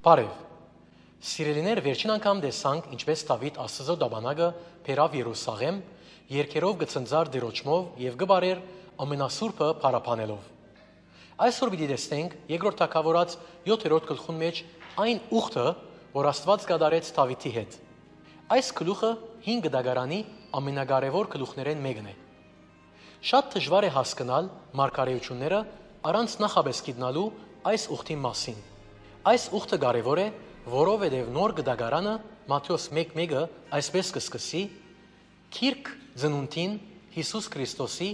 Բարև։ Սիրելիներ, վերջին անգամ տեսանք, ինչպես Դավիթ Աստծո դաբանագը բերավ Երուսաղեմ, երգերով գծնձար դերոճմով եւ գբարեր ամենասուրբը փարապանելով։ Այսօր պիտի տեսնենք երկրորդ թագավորաց 7-րդ գլխուն մեջ այն ուխտը, որ Աստված կատարեց Դավիթի հետ։ Այս գլուխը 5 դագարանի ամենակարևոր գլուխներեն մեկն է։ Շատ դժվար է հասկանալ մարգարեությունները առանց նախապես գիտնալու այս ուխտի մասին։ Այս ուխտը կարևոր է, որովհետև նոր գդագարանը Մատթեոս 1:1-ը այսպես կսկսի. Քիրք ծնունդին Հիսուս Քրիստոսի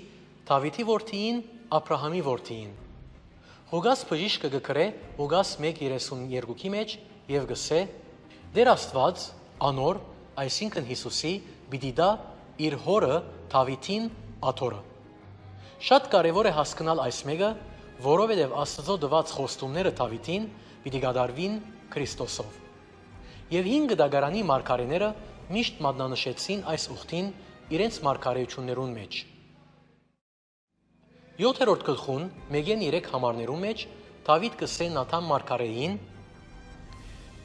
Դավիթի որդիին Աբրահամի որդիին։ Հուգաս բժիշկը գկրե Հուգաս 1:32-ի մեջ եւ գսե. Դեր Աստված անոր, այսինքն Հիսուսի, պիտի դա իր հորը Դավիթին աթորը։ Շատ կարևոր է հասկանալ այս մեկը, որովհետև Աստծո տված խոստումները Դավիթին պիտի կատարվին Քրիստոսով։ Եվ 5 դագարանի մարգարեները միշտ մատնանշեցին այս ուխտին իրենց մարգարեություններուն մեջ։ 7-րդ գլխուն 1-3 համարներում մեջ Դավիթ կսե Նաթան մարգարեին.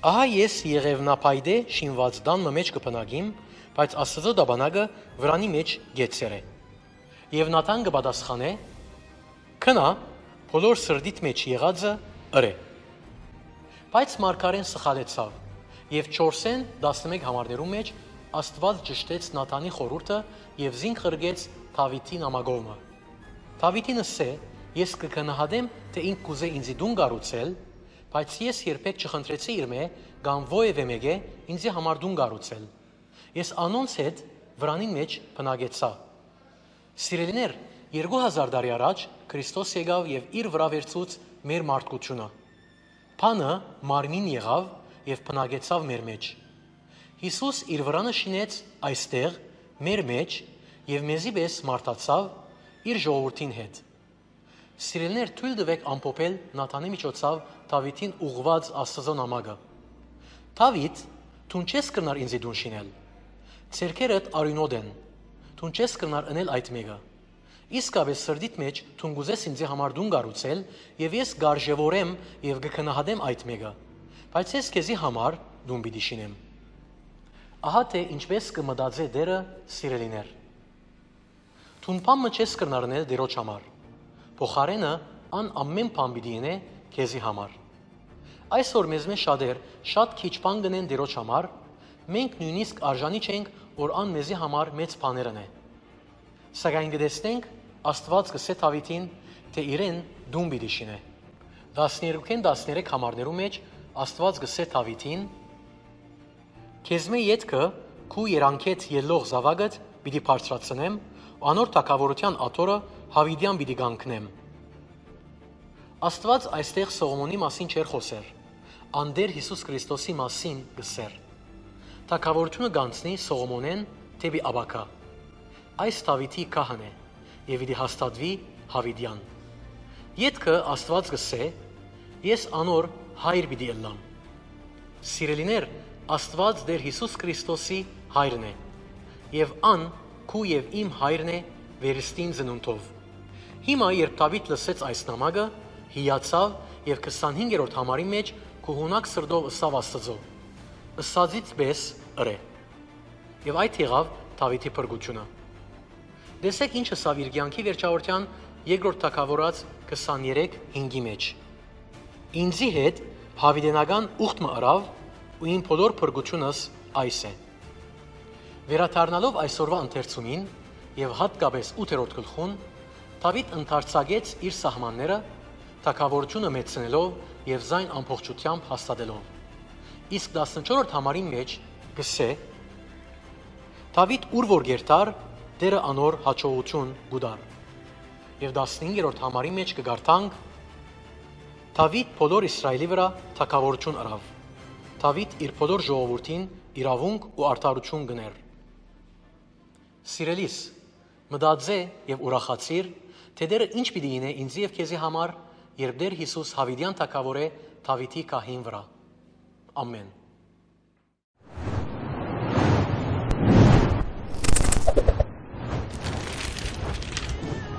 Ահա ես Եղևնապայդե շինված դանմը մեջ կփնագիմ, բայց Աստծո դաբանագը վրանի մեջ գեցեր է։ Եվ Նաթան կպատասխանե. Քնա, բոլոր սրդիդ մեջ եղածը ըրե։ Բայց մարգարեն սխալեցավ, եւ 4-ն 11 համարներում մեջ Աստված ճշտեց Նաթանի խորհուրդը եւ զինք ղրգեց Դավիթի նամակողմը։ Դավիթին ասե. Ես կգնահատեմ, թե ինք կուզե ինձի դուն կառուցել, բայց ես երբեք չխնդրեցի իր մե կամ ովևէ մեկը ինձի համար դուն կառուցել։ Ես անոնց հետ վրանին մեջ բնակեցա։ Սիրելիներ, 2000 տարի առաջ Քրիստոս եկավ եւ իր վրա վերցուց մեր մարդկությունը։ Փանը մարմին եղավ եւ բնակեցավ մեր մեջ։ Հիսուս իր վրանը շինեց այստեղ մեր մեջ եւ մեզի պես մարդացավ իր ժողովրդին հետ։ Սիրելիներ, թույլ տվեք ամփոփել Նաթանի միջոցով Դավիթին ուղղված Աստծո նամակը։ Դավիթ, դու չես կրնար ինձի դուն շինել։ Ցերքերդ արյունոտ են։ Դու չես կրնար անել այդ մեկը։ Իսկապես սրդիդ մեջ դու գուզես ինձի համար դուն կառուցել եւ ես գարժևորեմ եւ կգնահատեմ այդ մեկը։ Բայց ես քեզի համար դուն պիտի շինեմ։ Ահա թե ինչպես կմտածե դերը, սիրելիներ։ Դու բամը չես կրնարնել դերոջ համար։ Փոխարենը ան ամեն բան պիտի ինե քեզի համար։ Այսօր մեզ մեջ շատեր շատ քիչ բան գնեն դերոջ համար, մենք նույնիսկ արժանի չենք, որ ան մեզի համար մեծ բաներն է։ Սակայն գտեսնենք Աստված կսե Դավիթին, թե իրեն դուն պիտի շինե։ 12-ին 13 համարներում մեջ Աստված կսե Դավիթին. Քեզ մե յետքը քու երանքետ ելող զավակդ պիտի բարձրացնեմ, անոր թագավորության աթորը Հավիդյան պիտի գանքնեմ։ Աստված այստեղ Սողոմոնի մասին չէր խոսեր, անդեր Հիսուս Քրիստոսի մասին գսեր։ Թագավորությունը գանցնի Սողոմոնեն թեպի Աբակա։ Այս Դավիթի քահան է եւ իդի հաստատվի Հավիդյան։ Յետքը Աստված գսե. Ես անոր հայր պիտի ելնամ։ Սիրելիներ, Աստված դեր Հիսուս Քրիստոսի հայրն է եւ ան քու եւ իմ հայրն է վերստին ծնունդով։ Հիմա երբ Դավիթ լսեց այս նամակը, հիացավ եւ 25-րդ համարի մեջ քուհունակ սրդով ըսավ Աստծո. Ըսածից պես ըրե։ Եվ այդ եղավ Դավիթի փրկությունը։ Դեսեք ինչ ըսավ իր կյանքի վերջավորության երկրորդ թագավորաց 23:5-ի մեջ։ Ինձի հետ հավիդենական ուխտը արավ ու իմ բոլոր փրկությունս այս է։ Վերադառնալով այսօրվա ընթերցումին եւ հատկապես 8-րդ գլխուն, Դավիթ ընդարձակեց իր սահմանները, թագավորությունը մեծնելով եւ զայն ամբողջությամբ հաստատելով։ Իսկ 14-րդ համարի մեջ գսե. Դավիթ ուր որ գերտար, դերը անոր հաջողություն գուդար։ Եվ 15-րդ համարի մեջ կգարտանք. Դավիթ բոլոր Իսրայելի վրա թագավորություն արավ։ Դավիթ իր բոլոր ժողովրդին իրավունք ու արդարություն գներ։ Սիրելիս, մտածե եւ ուրախացիր, թե դերը ինչ պիտի ինե ինձ եւ քեզի համար, երբ դեր Հիսուս Հավիդյան թագավոր է Դավիթի քահին վրա։ Ամեն։